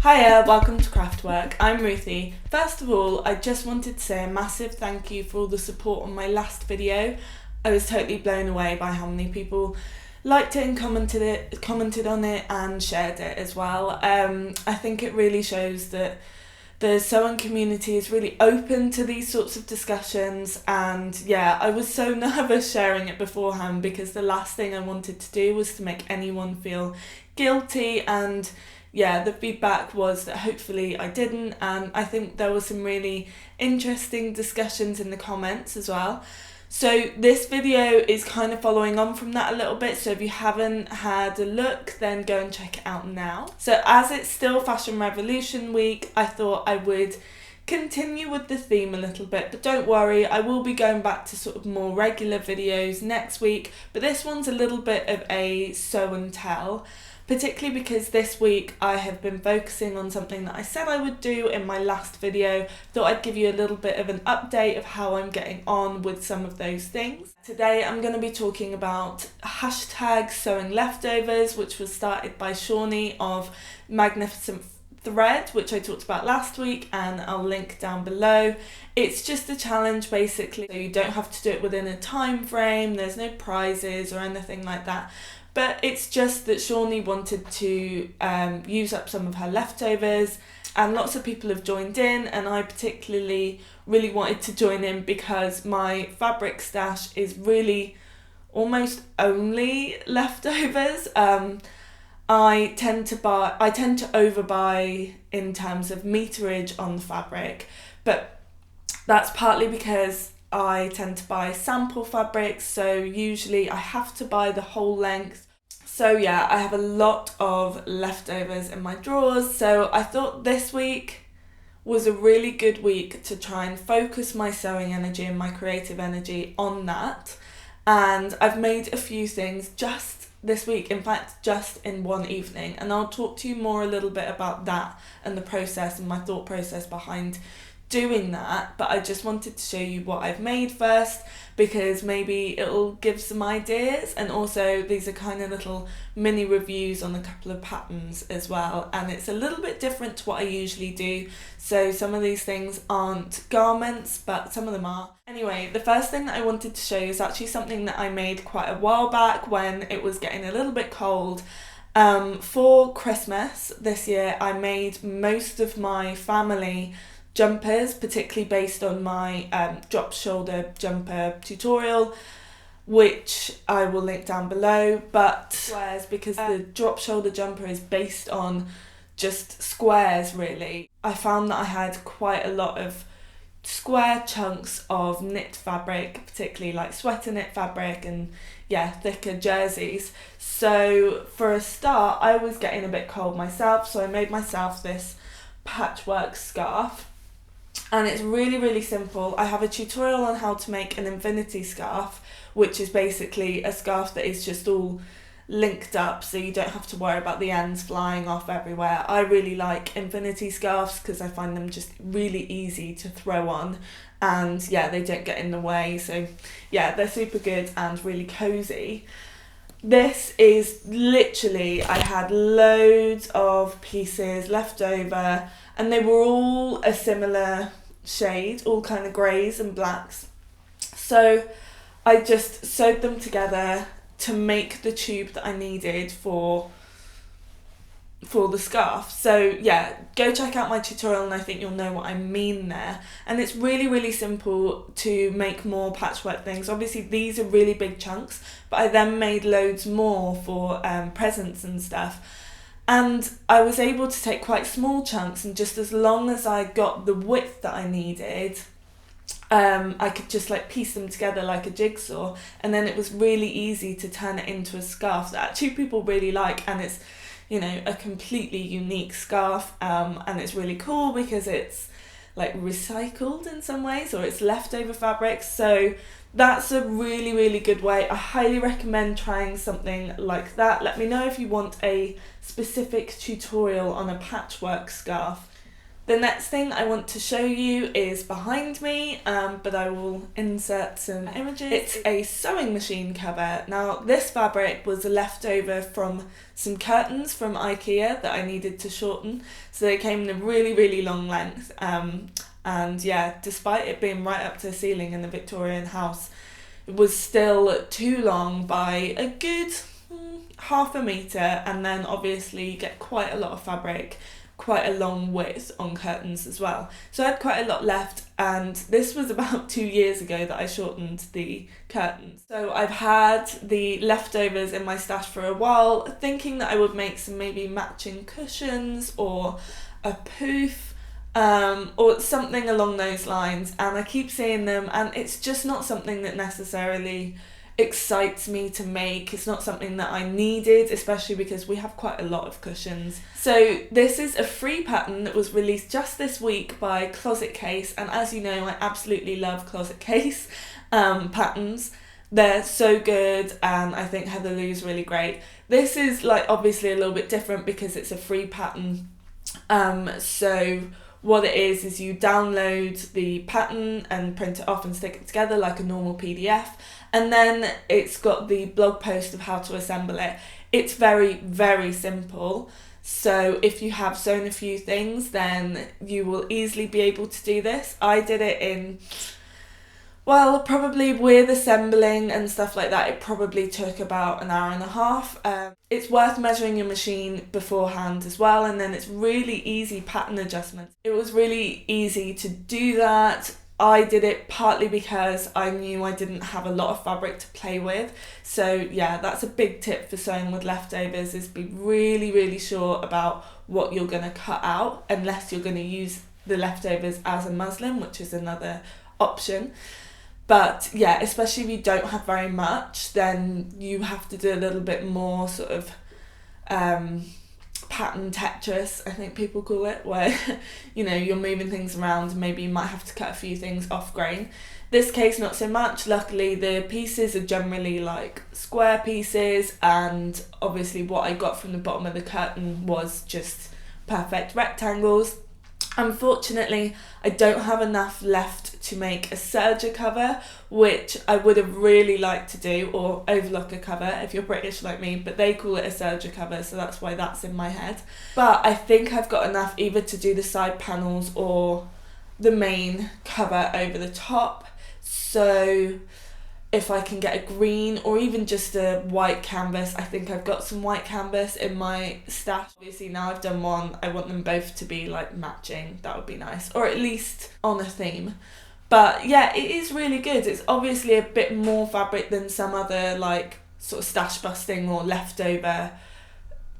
Hiya, welcome to Craftwerk. I'm Ruthie. First of all, I just wanted to say a massive thank you for all the support on my last video. I was totally blown away by how many people liked it and commented on it and shared it as well. I think it really shows that the sewing community is really open to these sorts of discussions, and yeah, I was so nervous sharing it beforehand because the last thing I wanted to do was to make anyone feel guilty, and yeah, the feedback was that hopefully I didn't, and I think there were some really interesting discussions in the comments as well. So this video is kind of following on from that a little bit, so if you haven't had a look, then go and check it out now. So as it's still Fashion Revolution week, I thought I would continue with the theme a little bit, but don't worry, I will be going back to sort of more regular videos next week, but this one's a little bit of a sew and tell. Particularly because this week I have been focusing on something that I said I would do in my last video. Thought I'd give you a little bit of an update of how I'm getting on with some of those things. Today I'm going to be talking about hashtag Sewingleftovers, which was started by Shawnee of Magnificent Thread, which I talked about last week, and I'll link down below. It's just a challenge basically, so you don't have to do it within a time frame, there's no prizes or anything like that. But it's just that Shawnee wanted to use up some of her leftovers, and lots of people have joined in, and I particularly really wanted to join in because my fabric stash is really almost only leftovers. I tend to overbuy in terms of meterage on the fabric, but that's partly because I tend to buy sample fabrics, so usually I have to buy the whole length. So yeah, I have a lot of leftovers in my drawers, so I thought this week was a really good week to try and focus my sewing energy and my creative energy on that. And I've made a few things just this week, in fact just in one evening, and I'll talk to you more a little bit about that and the process and my thought process behind doing that. But I just wanted to show you what I've made first, because maybe it'll give some ideas, and also these are kind of little mini reviews on a couple of patterns as well, and it's a little bit different to what I usually do. So some of these things aren't garments, but some of them are. Anyway, the first thing that I wanted to show you is actually something that I made quite a while back when it was getting a little bit cold. For Christmas this year I made most of my family jumpers, particularly based on my drop shoulder jumper tutorial, which I will link down below, but squares, because the drop shoulder jumper is based on just squares really. I found that I had quite a lot of square chunks of knit fabric, particularly like sweater knit fabric and yeah, thicker jerseys. So for a start I was getting a bit cold myself, so I made myself this patchwork scarf. And it's really simple. I have a tutorial on how to make an infinity scarf, which is basically a scarf that is just all linked up, so you don't have to worry about the ends flying off everywhere. I really like infinity scarves because I find them just really easy to throw on, and yeah, they don't get in the way. So yeah, they're super good and really cozy. This is literally, I had loads of pieces left over, and they were all a similar shade, all kind of greys and blacks. So I just sewed them together to make the tube that I needed for the scarf. So yeah, go check out my tutorial and I think you'll know what I mean there. And it's really simple to make more patchwork things. Obviously these are really big chunks, but I then made loads more for presents and stuff. And I was able to take quite small chunks, and just as long as I got the width that I needed, I could just like piece them together like a jigsaw, and then it was really easy to turn it into a scarf that actually people really like. And it's, you know, a completely unique scarf, and it's really cool because it's like recycled in some ways, or it's leftover fabric. So that's a really good way. I highly recommend trying something like that. Let me know if you want a specific tutorial on a patchwork scarf. The next thing I want to show you is behind me, but I will insert some images. It's a sewing machine cover. Now, this fabric was a leftover from some curtains from IKEA that I needed to shorten. So they came in a really, really long length. And yeah, despite it being right up to the ceiling in the Victorian house, it was still too long by a good half a metre, and then obviously you get quite a lot of fabric, quite a long width on curtains as well. So I had quite a lot left, and this was about 2 years ago that I shortened the curtains. So I've had the leftovers in my stash for a while, thinking that I would make some maybe matching cushions or a poof, or something along those lines, and I keep seeing them, and it's just not something that necessarily excites me to make. It's not something that I needed, especially because we have quite a lot of cushions. So this is a free pattern that was released just this week by Closet Case, and as you know, I absolutely love Closet Case patterns. They're so good, and I think Heather Lou's really great. This is like obviously a little bit different because it's a free pattern. So what it is you download the pattern and print it off and stick it together like a normal PDF, and then it's got the blog post of how to assemble it. It's very, very simple. So if you have sewn a few things, then you will easily be able to do this. I did it in, well, probably with assembling and stuff like that, it probably took about an hour and a half. It's worth measuring your machine beforehand as well, and then it's really easy pattern adjustments. It was really easy to do that. I did it partly because I knew I didn't have a lot of fabric to play with. So yeah, that's a big tip for sewing with leftovers, is be really, really sure about what you're going to cut out, unless you're going to use the leftovers as a muslin, which is another option. But yeah, especially if you don't have very much, then you have to do a little bit more sort of pattern Tetris, I think people call it, where you know, you're moving things around and maybe you might have to cut a few things off grain. This case, not so much. Luckily, the pieces are generally like square pieces, and obviously what I got from the bottom of the curtain was just perfect rectangles. Unfortunately, I don't have enough left to make a serger cover, which I would have really liked to do, or overlocker cover if you're British like me, but they call it a serger cover, so that's why that's in my head. But I think I've got enough either to do the side panels or the main cover over the top. So if I can get a green or even just a white canvas, I think I've got some white canvas in my stash. Obviously now I've done one, I want them both to be like matching. That would be nice, or at least on a theme. But yeah, it is really good. It's obviously a bit more fabric than some other like sort of stash busting or leftover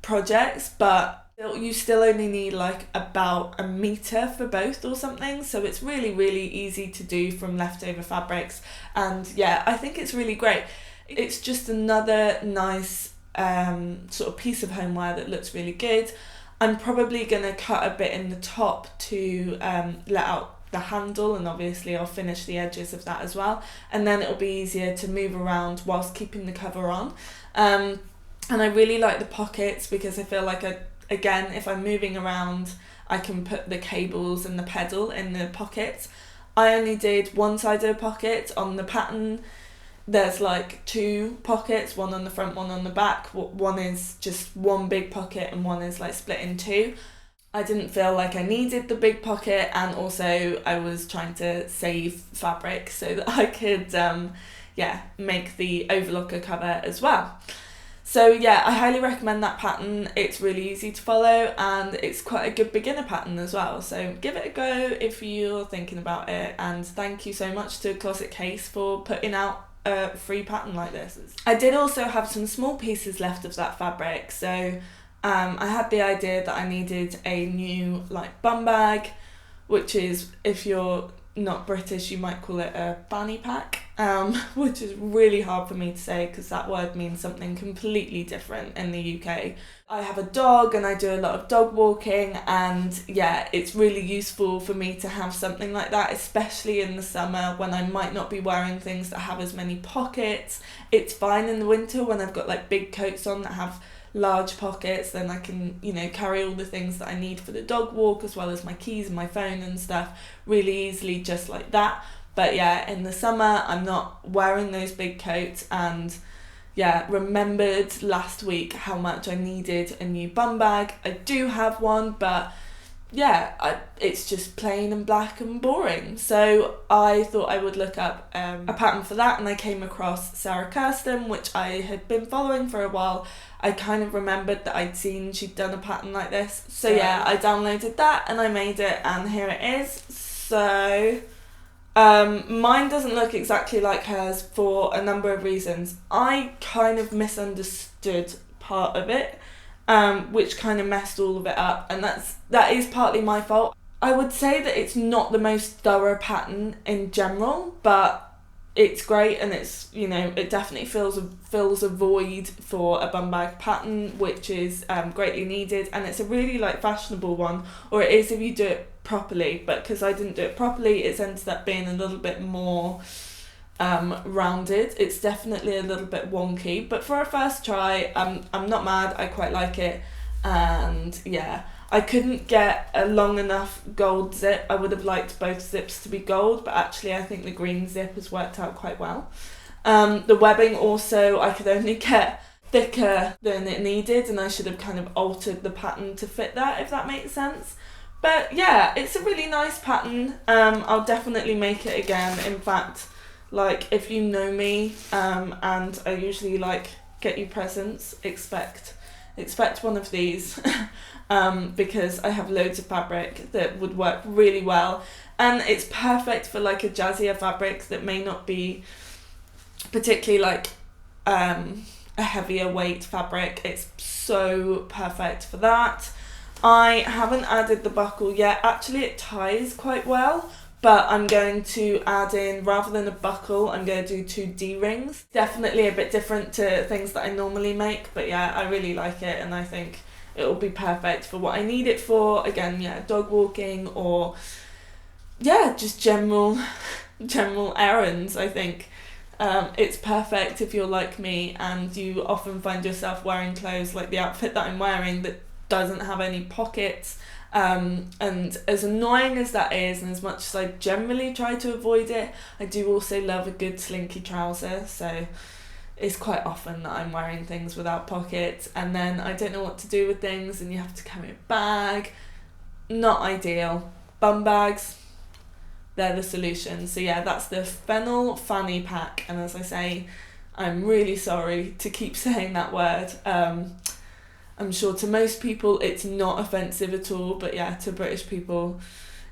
projects, but you still only need like about a metre for both or something, so it's really, really easy to do from leftover fabrics. And yeah, I think it's really great. It's just another nice sort of piece of homeware that looks really good. I'm probably going to cut a bit in the top to let out the handle, and obviously I'll finish the edges of that as well, and then it'll be easier to move around whilst keeping the cover on. And I really like the pockets because I feel like again, if I'm moving around, I can put the cables and the pedal in the pockets. I only did one side of the pocket. On the pattern, there's like two pockets, one on the front, one on the back. One is just one big pocket and one is like split in two. I didn't feel like I needed the big pocket, and also I was trying to save fabric so that I could make the overlocker cover as well. So yeah, I highly recommend that pattern. It's really easy to follow, and it's quite a good beginner pattern as well. So give it a go if you're thinking about it, and thank you so much to Closet Case for putting out a free pattern like this. I did also have some small pieces left of that fabric, so I had the idea that I needed a new like bum bag, which is, if you're not British, you might call it a fanny pack, which is really hard for me to say because that word means something completely different in the UK. I have a dog and I do a lot of dog walking, and yeah, it's really useful for me to have something like that, especially in the summer when I might not be wearing things that have as many pockets. It's fine in the winter when I've got like big coats on that have large pockets, then I can, you know, carry all the things that I need for the dog walk, as well as my keys and my phone and stuff, really easily, just like that. But yeah, in the summer I'm not wearing those big coats, and yeah, remembered last week how much I needed a new bum bag. I do have one, but yeah, it's just plain and black and boring. So I thought I would look up a pattern for that, and I came across Sarah Kirsten, which I had been following for a while. I kind of remembered that I'd seen she'd done a pattern like this. So yeah, I downloaded that and I made it, and here it is. So mine doesn't look exactly like hers for a number of reasons. I kind of misunderstood part of it, which kind of messed all of it up, and that is partly my fault. I would say that it's not the most thorough pattern in general, but it's great, and it's, you know, it definitely fills a void for a bum bag pattern, which is greatly needed, and it's a really like fashionable one, or it is if you do it properly, but because I didn't do it properly, it's ended up being a little bit more rounded. It's definitely a little bit wonky, but for a first try, I'm not mad. I quite like it, and yeah, I couldn't get a long enough gold zip. I would have liked both zips to be gold, but actually I think the green zip has worked out quite well. The webbing also, I could only get thicker than it needed, and I should have kind of altered the pattern to fit that, if that makes sense. But yeah, it's a really nice pattern. I'll definitely make it again. In fact, like, if you know me, and I usually like get you presents, expect one of these, because I have loads of fabric that would work really well, and it's perfect for like a jazzier fabric that may not be particularly like a heavier weight fabric. It's so perfect for that. I haven't added the buckle yet. Actually, it ties quite well, but I'm going to add in, rather than a buckle, I'm going to do 2 D-rings. Definitely a bit different to things that I normally make, but yeah, I really like it, and I think it will be perfect for what I need it for. Again, yeah, dog walking, or yeah, just general errands, I think. It's perfect if you're like me and you often find yourself wearing clothes like the outfit that I'm wearing that doesn't have any pockets. And as annoying as that is, and as much as I generally try to avoid it, I do also love a good slinky trouser, so it's quite often that I'm wearing things without pockets, and then I don't know what to do with things and you have to carry a bag. Not ideal. Bum bags, they're the solution. So yeah, that's the Fennel Fanny Pack, and as I say, I'm really sorry to keep saying that word. I'm sure to most people it's not offensive at all, but yeah, to British people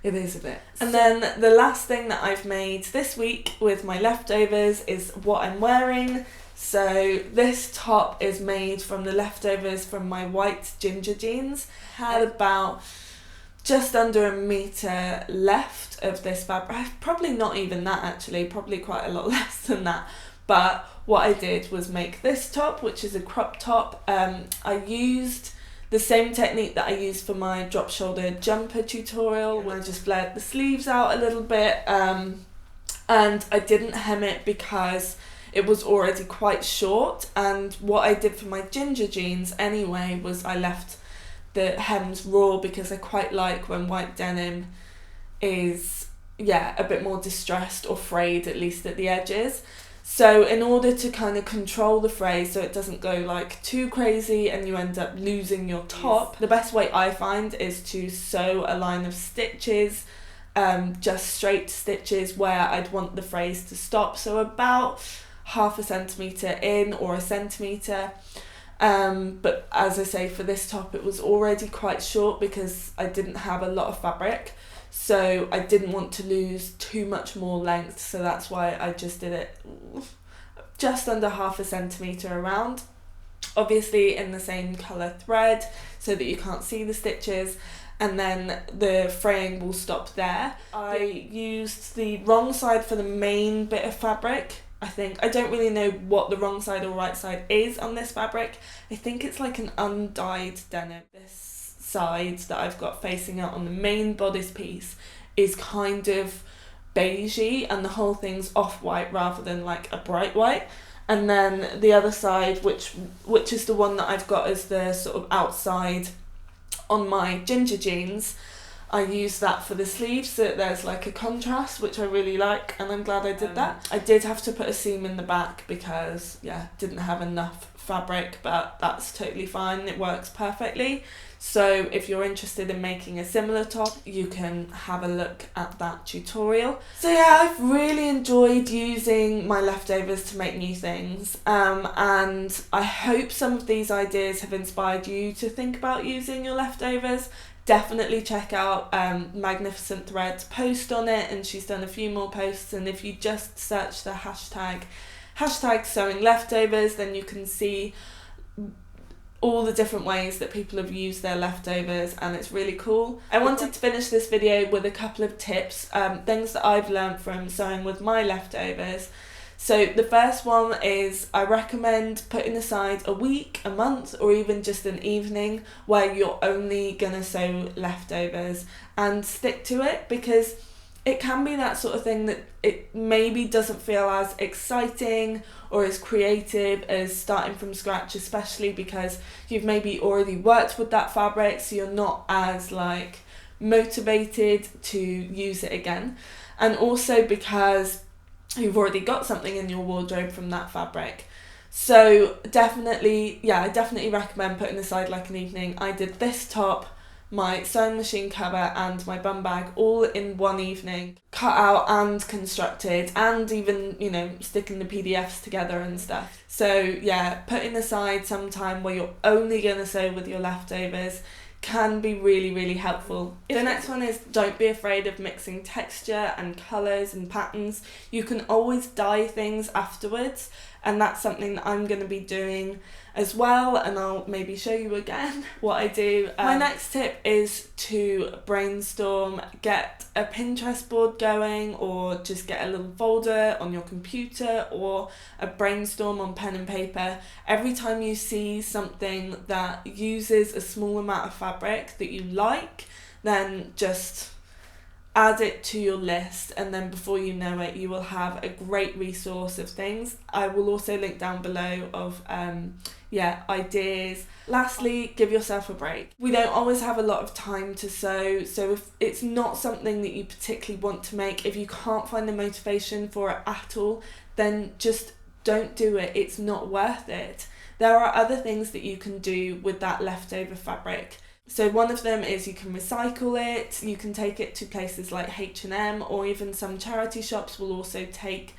it is a bit. And then the last thing that I've made this week with my leftovers is what I'm wearing. So this top is made from the leftovers from my white ginger jeans. Had about just under a metre left of this fabric. Probably not even that actually, probably quite a lot less than that. But what I did was make this top, which is a crop top. I used the same technique that I used for my drop shoulder jumper tutorial, where I just flared the sleeves out a little bit, and I didn't hem it because it was already quite short. And what I did for my ginger jeans anyway was I left the hems raw, because I quite like when white denim is, yeah, a bit more distressed or frayed, at least at the edges. So in order to kind of control the fray so it doesn't go like too crazy and you end up losing your top, the best way I find is to sew a line of stitches, just straight stitches where I'd want the frays to stop, so about 1/2 centimetre in or 1 centimetre. But as I say, for this top it was already quite short because I didn't have a lot of fabric, so I didn't want to lose too much more length, so that's why I just did it just under 1/2 centimetre around, obviously in the same colour thread so that you can't see the stitches, and then the fraying will stop there. I used the wrong side for the main bit of fabric. I don't really know what the wrong side or right side is on this fabric. I think it's like an undyed denim. This side that I've got facing out on the main bodice piece is kind of beigey, and the whole thing's off-white rather than like a bright white. and then the other side, which is the one that I've got as the sort of outside on my ginger jeans, I use that for the sleeves so that there's like a contrast, which I really like, and I'm glad I did that. I did have to put a seam in the back because, yeah, didn't have enough fabric, but that's totally fine. It works perfectly. So if you're interested in making a similar top, you can have a look at that tutorial. So yeah, I've really enjoyed using my leftovers to make new things, and I hope some of these ideas have inspired you to think about using your leftovers. Definitely check out Magnificent Thread's post on it, and she's done a few more posts, and if you just search the hashtag Sewingleftovers, then you can see all the different ways that people have used their leftovers, and it's really cool. I wanted to finish this video with a couple of tips, things that I've learned from sewing with my leftovers. So the first one is I recommend putting aside a week, a month, or even just an evening where you're only gonna sew leftovers, and stick to it, because it can be that sort of thing that it maybe doesn't feel as exciting or as creative as starting from scratch, especially because you've maybe already worked with that fabric, so you're not as like motivated to use it again, and also because you've already got something in your wardrobe from that fabric. So definitely, yeah, I definitely recommend putting aside like an evening. I did this top, my sewing machine cover, and my bum bag all in one evening, cut out and constructed, and even, you know, sticking the PDFs together and stuff. So yeah, putting aside some time where you're only going to sew with your leftovers can be really, really helpful. The next one is don't be afraid of mixing texture and colours and patterns. You can always dye things afterwards, and that's something that I'm going to be doing as well, and I'll maybe show you again what I do. My next tip is to brainstorm. Get a Pinterest board going, or just get a little folder on your computer, or a brainstorm on pen and paper. Every time you see something that uses a small amount of fabric that you like, then just add it to your list, and then before you know it, you will have a great resource of things. I will also link down below of ideas. Lastly, give yourself a break. We don't always have a lot of time to sew, so if it's not something that you particularly want to make, if you can't find the motivation for it at all, then just don't do it. It's not worth it. There are other things that you can do with that leftover fabric. So one of them is you can recycle it, you can take it to places like H&M, or even some charity shops will also take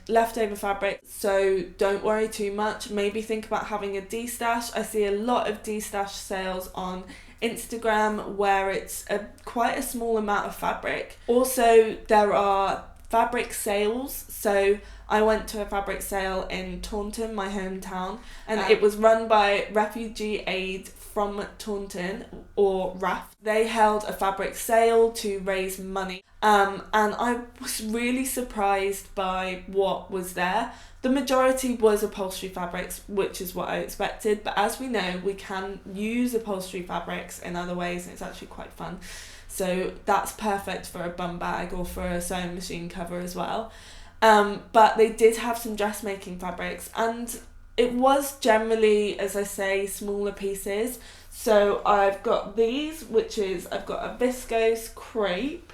leftover fabric. So don't worry too much. Maybe think about having a de-stash. I see a lot of de-stash sales on Instagram where it's quite a small amount of fabric. Also, there are fabric sales. So I went to a fabric sale in Taunton, my hometown, and it was run by Refugee Aid from Taunton, or RAF. They held a fabric sale to raise money, and I was really surprised by what was there. The majority was upholstery fabrics, which is what I expected, but as we know, we can use upholstery fabrics in other ways, and it's actually quite fun. So that's perfect for a bum bag or for a sewing machine cover as well. But they did have some dressmaking fabrics, and it was generally, as I say, smaller pieces. So I've got these, which is, I've got a viscose crepe,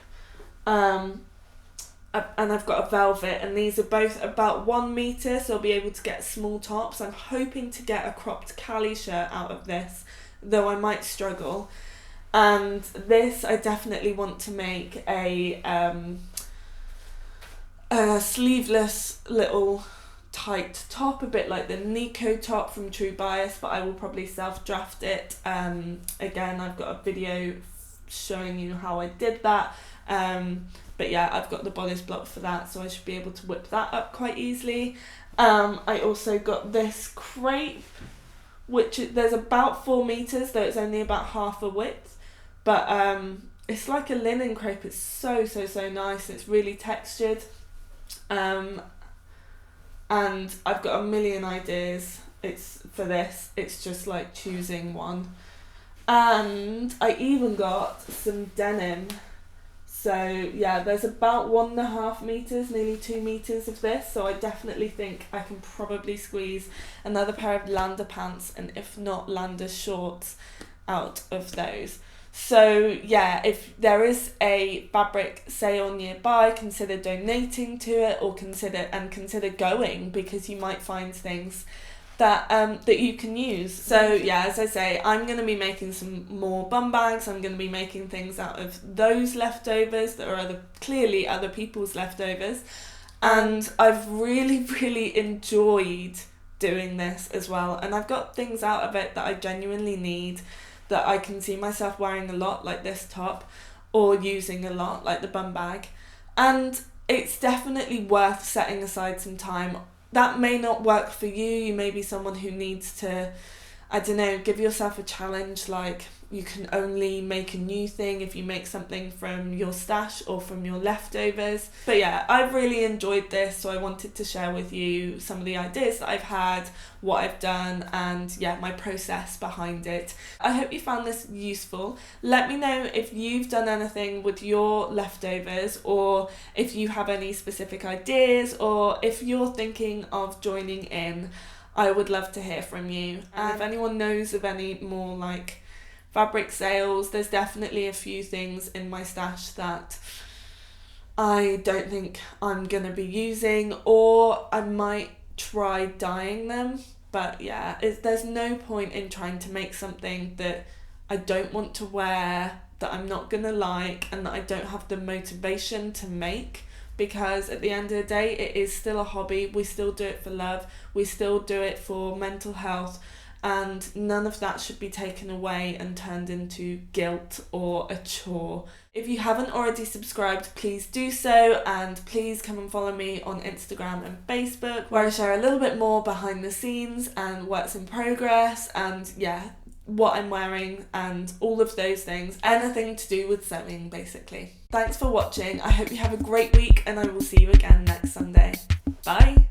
and I've got a velvet, and these are both about 1 metre, so I'll be able to get small tops. I'm hoping to get a cropped Cali shirt out of this, though I might struggle. And this, I definitely want to make a sleeveless little tight top, a bit like the Nico top from True Bias, but I will probably self-draft it. Again, I've got a video showing you how I did that, but yeah, I've got the bodice block for that, so I should be able to whip that up quite easily. I also got this crepe, which there's about 4 metres, though it's only about half a width, but it's like a linen crepe. It's so nice. It's really textured. And I've got a million ideas for this. It's just like choosing one. And I even got some denim. So yeah, there's about 1.5 meters, nearly 2 meters of this. So I definitely think I can probably squeeze another pair of Lander pants, and if not Lander shorts, out of those. So yeah, if there is a fabric sale nearby, consider donating to it, or consider going, because you might find things that that you can use. So yeah, as I say, I'm going to be making some more bum bags. I'm going to be making things out of those leftovers that are clearly other people's leftovers, and I've really enjoyed doing this as well, and I've got things out of it that I genuinely need, that I can see myself wearing a lot, like this top, or using a lot, like the bum bag. And it's definitely worth setting aside some time. That may not work for you. You may be someone who needs to, I don't know, give yourself a challenge, like you can only make a new thing if you make something from your stash or from your leftovers. But yeah, I've really enjoyed this, so I wanted to share with you some of the ideas that I've had, what I've done, and yeah, my process behind it. I hope you found this useful. Let me know if you've done anything with your leftovers, or if you have any specific ideas, or if you're thinking of joining in. I would love to hear from you. And if anyone knows of any more like fabric sales, there's definitely a few things in my stash that I don't think I'm gonna be using, or I might try dyeing them. But yeah, there's no point in trying to make something that I don't want to wear, that I'm not gonna like, and that I don't have the motivation to make. Because at the end of the day, it is still a hobby. We still do it for love. We still do it for mental health. And none of that should be taken away and turned into guilt or a chore. If you haven't already subscribed, please do so. And please come and follow me on Instagram and Facebook, where I share a little bit more behind the scenes and works in progress. And yeah, what I'm wearing and all of those things, anything to do with sewing basically. Thanks for watching. I hope you have a great week, and I will see you again next Sunday. Bye.